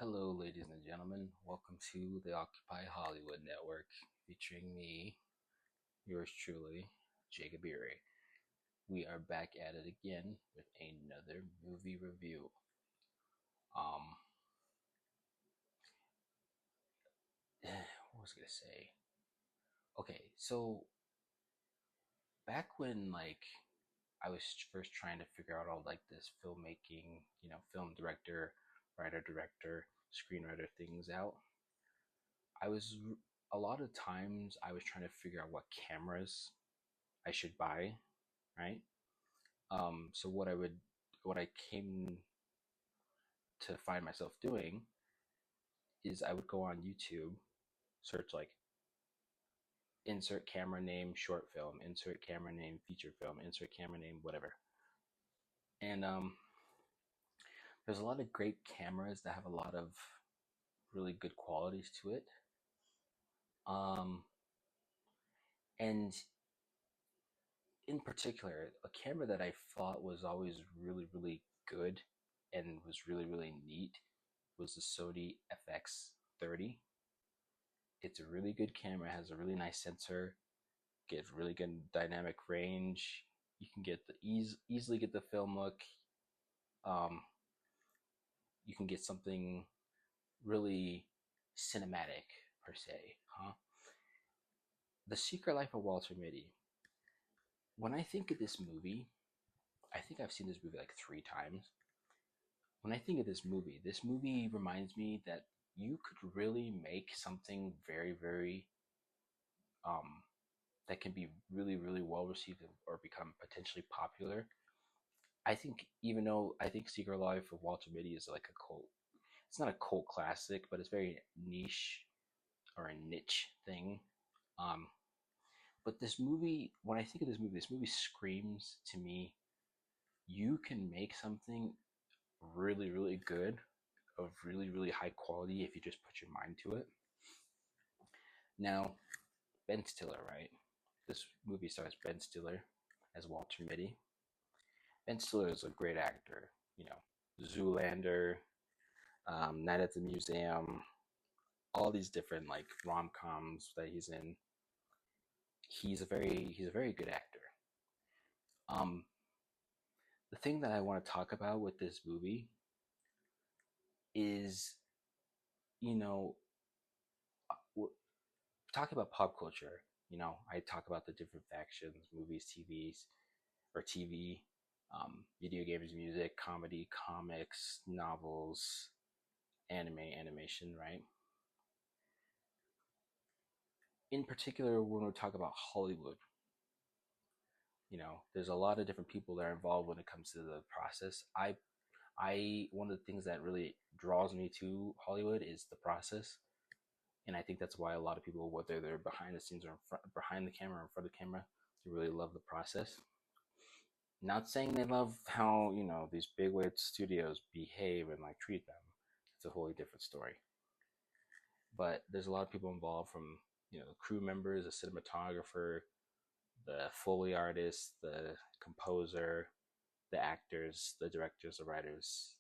Hello, ladies and gentlemen. Welcome to the Occupy Hollywood Network, featuring me, yours truly, Jacob Erie. We are back at it again with another movie review. Um, what was I gonna say? Okay, so back when I was first trying to figure out all this filmmaking, film director, writer director, screenwriter things out, I was a lot of times I was trying to figure out what cameras I should buy, right? So what I came to find myself doing is I would go on YouTube, search like insert camera name short film, insert camera name feature film, insert camera name whatever. And there's a lot of great cameras that have a lot of really good qualities to it. Um, and in particular, a camera that I thought was always really, really good and was really, really neat was the Sony FX30. It's a really good camera. It has a really nice sensor, gets really good dynamic range. You can get easily get the film look. Um, you can get something really cinematic per se, huh? The Secret Life of Walter Mitty. When I think of this movie, I think I've seen this movie like 3 times. When I think of this movie reminds me that you could really make something very, very um, that can be really, really well received or become potentially popular. I think even though I think Secret Life of Walter Mitty is like a cult, it's not a cult classic, but it's very niche or a niche thing. Um, but this movie, when I think of this movie screams to me, you can make something really, really good, of really, really high quality if you just put your mind to it. Now, Ben Stiller, right? This movie stars Ben Stiller as Walter Mitty. Ben Stiller is a great actor. You know, Zoolander, Night at the Museum, all these different like rom coms that he's in. He's a very good actor. Um, the thing that I want to talk about with this movie is, you know, talk about pop culture. I talk about the different factions, movies, TVs, or TV, video games, music, comedy, comics, novels, animation, right? In particular, when we talk about Hollywood, there's a lot of different people that are involved when it comes to the process. I one of the things that really draws me to Hollywood is the process, and I think that's why a lot of people, whether they're behind the scenes or behind the camera or in front of the camera, they really love the process. Not saying they love how these bigwig studios behave and like treat them. It's a wholly different story. But there's a lot of people involved, from the crew members, the cinematographer, the Foley artist, the composer, the actors, the directors, the writers,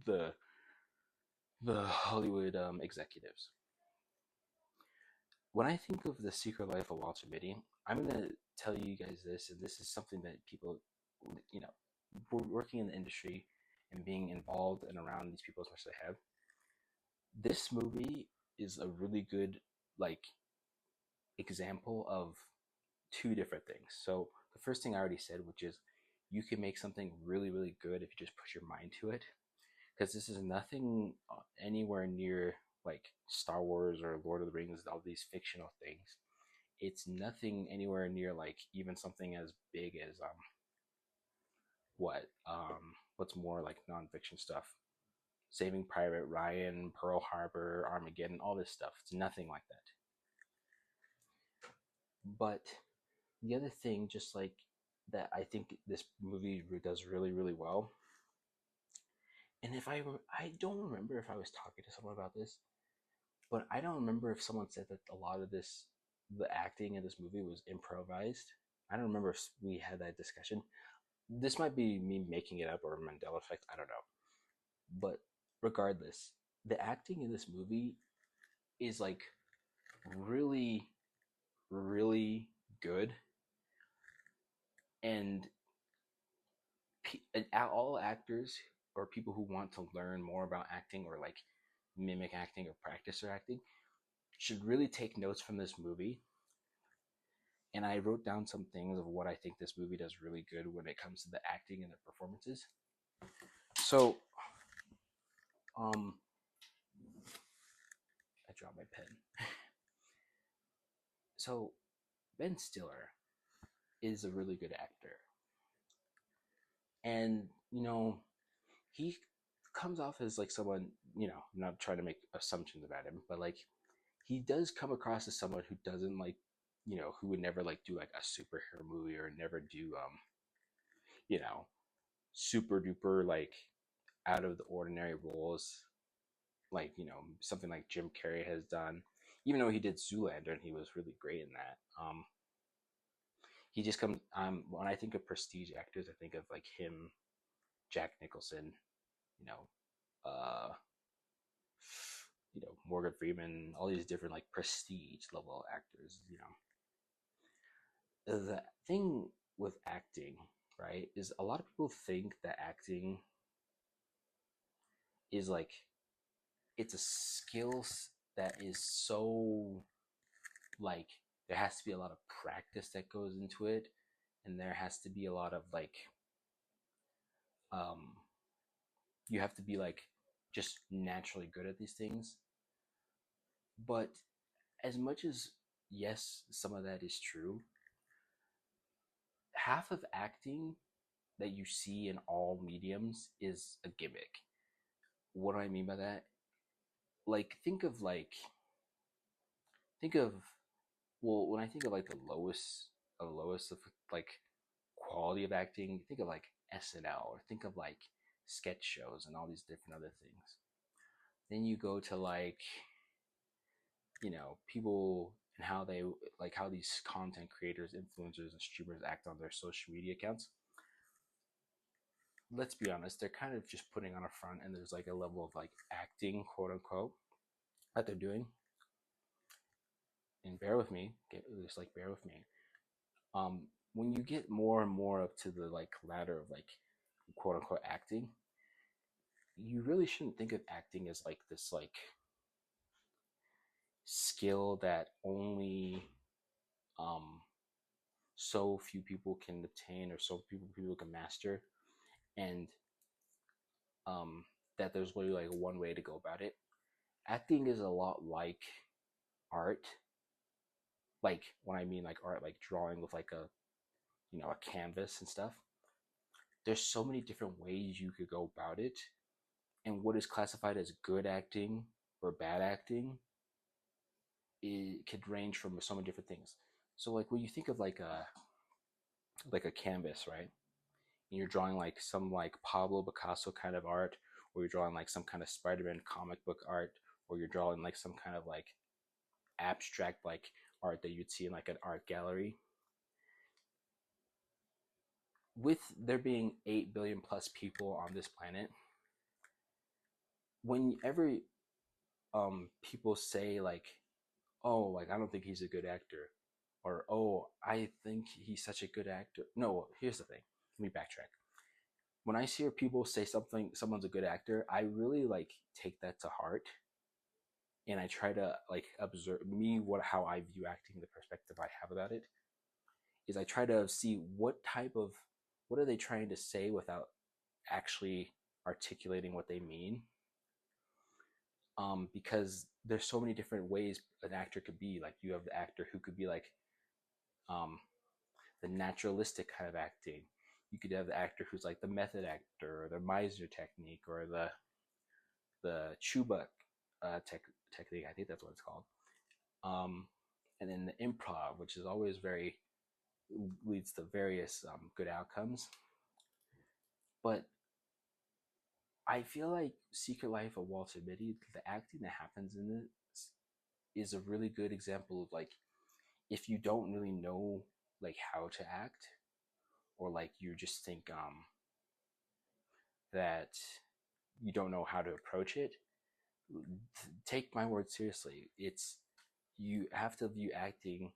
the Hollywood executives. When I think of the Secret Life of Walter Mitty, I'm gonna tell you guys this, and this is something that people, you know, working in the industry and being involved and around these people as much as I have. This movie is a really good like example of two different things. So the first thing I already said, which is you can make something really, really good if you just put your mind to it. Because this is nothing anywhere near like Star Wars or Lord of the Rings, all these fictional things. It's nothing anywhere near like even something as big as what's more like nonfiction stuff. Saving Private Ryan, Pearl Harbor, Armageddon, all this stuff. It's nothing like that. But the other thing, just like that, I think this movie does really, really well. And I don't remember if I was talking to someone about this, but I don't remember if someone said that a lot of the acting in this movie was improvised. I don't remember if we had that discussion. This might be me making it up or a Mandela effect. I don't know. But regardless, the acting in this movie is like really, really good, and all actors or people who want to learn more about acting or like mimic acting or practice their acting should really take notes from this movie. And I wrote down some things of what I think this movie does really good when it comes to the acting and the performances. So, um, I dropped my pen. So, Ben Stiller is a really good actor, and he comes off as like someone. I'm not trying to make assumptions about him, but like he does come across as someone who doesn't like, who would never like do like a superhero movie or never do you know, super duper like out of the ordinary roles, like something like Jim Carrey has done. Even though he did Zoolander and he was really great in that, he just comes. When I think of prestige actors, I think of like him, Jack Nicholson, you know, uh, Morgan Freeman, all these different like prestige level actors. The thing with acting, right, is a lot of people think that acting is like it's a skill that is so like there has to be a lot of practice that goes into it, and there has to be a lot of like um you have to be like just naturally good at these things. But as much as yes, some of that is true, half of acting that you see in all mediums is a gimmick. What do I mean by that? Like think of well, when I think of like the lowest of like quality of acting, think of like SNL or think of like sketch shows and all these different other things. Then you go to like, people and how they like how these content creators, influencers, and streamers act on their social media accounts. Let's be honest, they're kind of just putting on a front, and there's like a level of like acting, quote unquote, that they're doing. And bear with me, just like bear with me. When you get more and more up to the like ladder of like quote unquote acting, you really shouldn't think of acting as like this like skill that only um so few people can obtain or so people can master, and um that there's really like one way to go about it. Acting is a lot like art. Like when I mean like art, like drawing with like a canvas and stuff. There's so many different ways you could go about it, and what is classified as good acting or bad acting, it could range from so many different things. So like when you think of like a canvas, right? And you're drawing like some like Pablo Picasso kind of art, or you're drawing like some kind of Spider-Man comic book art, or you're drawing like some kind of like abstract like art that you'd see in like an art gallery. With there being 8 billion plus people on this planet, whenever people say like, oh, like I don't think he's a good actor, or oh, I think he's such a good actor. No, here's the thing. Let me backtrack. When I hear people say someone's a good actor, I really like take that to heart, and I try to like observe how I view acting, the perspective I have about it is I try to see what are they trying to say without actually articulating what they mean. Because there's so many different ways an actor could be. Like you have the actor who could be like um, the naturalistic kind of acting. You could have the actor who's like the method actor or the Meisner technique or the Chubak technique. I think that's what it's called. Um, and then the improv, which is always very leads to various good outcomes. But I feel like Secret Life of Walter Mitty, the acting that happens in it is a really good example of like if you don't really know like how to act, or like you just think that you don't know how to approach it, take my word seriously. It's you have to view acting.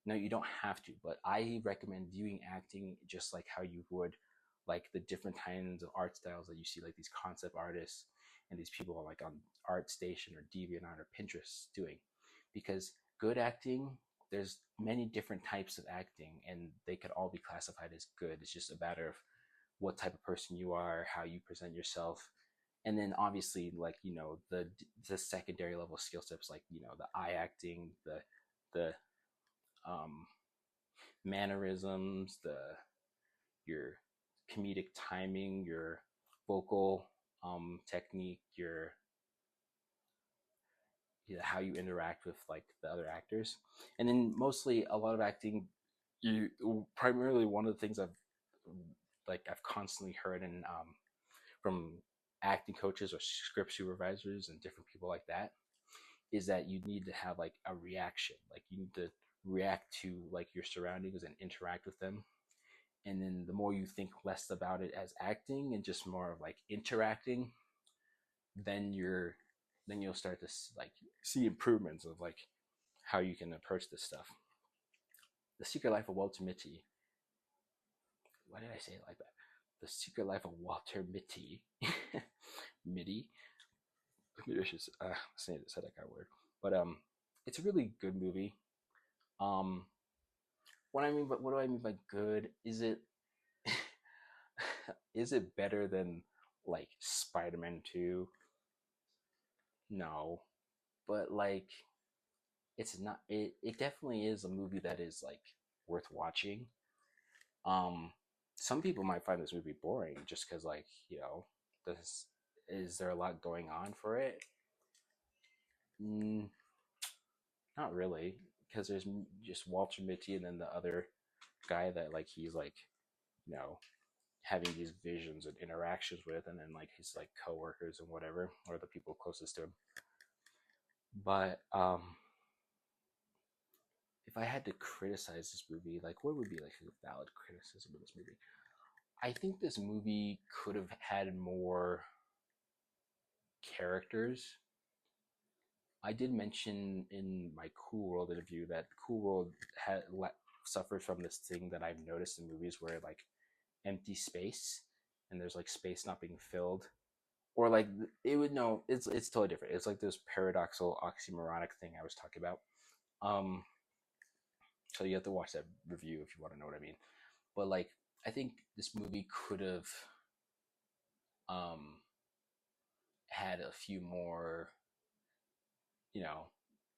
No, you don't have to, but I recommend viewing acting just like how you would like the different kinds of art styles that you see, like these concept artists and these people like on ArtStation or DeviantArt or Pinterest doing. Because good acting, there's many different types of acting, and they could all be classified as good. It's just a matter of what type of person you are, how you present yourself, and then obviously like the secondary level skill sets like the eye acting, the um mannerisms, the your comedic timing, your vocal technique, your how you interact with like the other actors. And then mostly a lot of acting, you primarily one of the things I've constantly heard and from acting coaches or script supervisors and different people like that is that you need to have like a reaction, like you need to react to like your surroundings and interact with them. And then the more you think less about it as acting and just more of like interacting, then you'll start to like see improvements of like how you can approach this stuff. The Secret Life of Walter Mitty. Why did I say it like that? The Secret Life of Walter Mitty. Mitty. Maybe I should say that kind of word. But it's a really good movie. Um, what do I mean by good? Is it is it better than like Spider-Man 2? No, but like it's not. It definitely is a movie that is like worth watching. Um, some people might find this movie boring just because like this is there a lot going on for it? Mm, not really, because there's just Walter Mitty and then the other guy that like he's like you know having these visions and interactions with, and then like his like coworkers and whatever, or the people closest to him. But if I had to criticize this movie, like what would be like a valid criticism of this movie? I think this movie could have had more characters. I did mention in my Cool World interview that Cool World had suffers from this thing that I've noticed in movies where like empty space and there's like space not being filled, or like it would no, it's totally different. It's like this paradoxical oxymoronic thing I was talking about. Um, so you have to watch that review if you want to know what I mean. But like I think this movie could have um had a few more, you know,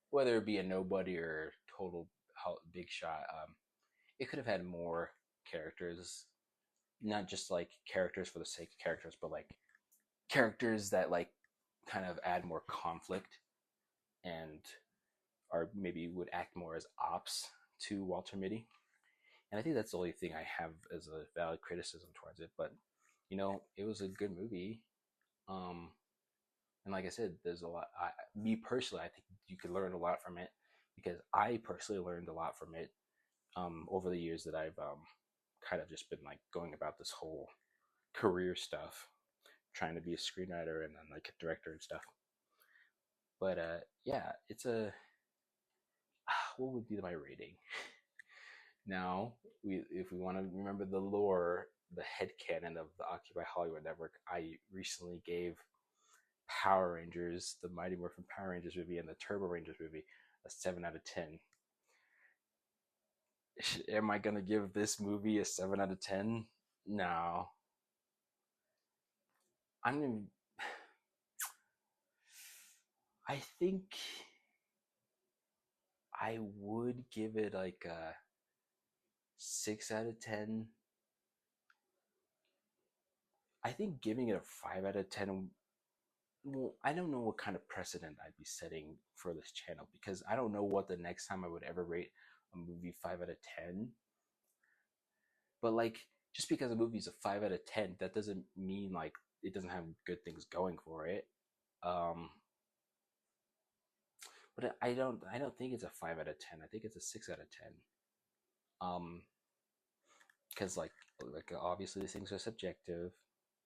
whether it be a nobody or total big shot. It could have had more characters, not just like characters for the sake of characters, but like characters that like kind of add more conflict and or maybe would act more as ops to Walter Mitty. And I think that's the only thing I have as a valid criticism towards it. But it was a good movie. Um, and like I said, there's a lot. Me personally, I think you could learn a lot from it because I personally learned a lot from it over the years that I've kind of just been like going about this whole career stuff, trying to be a screenwriter and then like a director and stuff. But yeah, it's a what would be my rating? Now, if we want to remember the lore, the headcanon of the Occupy Hollywood Network, I recently gave Power Rangers, the Mighty Morphin Power Rangers movie and the Turbo Rangers movie, a 7 out of 10. Am I going to give this movie a 7 out of 10? No. I'm going to. I think I would give it like a 6 out of 10. I think giving it a 5 out of 10, well, I don't know what kind of precedent I'd be setting for this channel because I don't know what the next time I would ever rate a movie 5 out of 10. But like, just because a movie is a 5 out of 10, that doesn't mean like it doesn't have good things going for it. Um, but I don't think it's a 5 out of 10. I think it's a 6 out of 10. Um, because like obviously these things are subjective,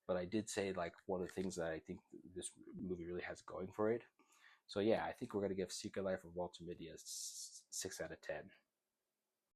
but I did say like one of the things that I think this movie really has going for it So yeah, I think we're gonna give Secret Life of Walter Mitty a 6 out of 10.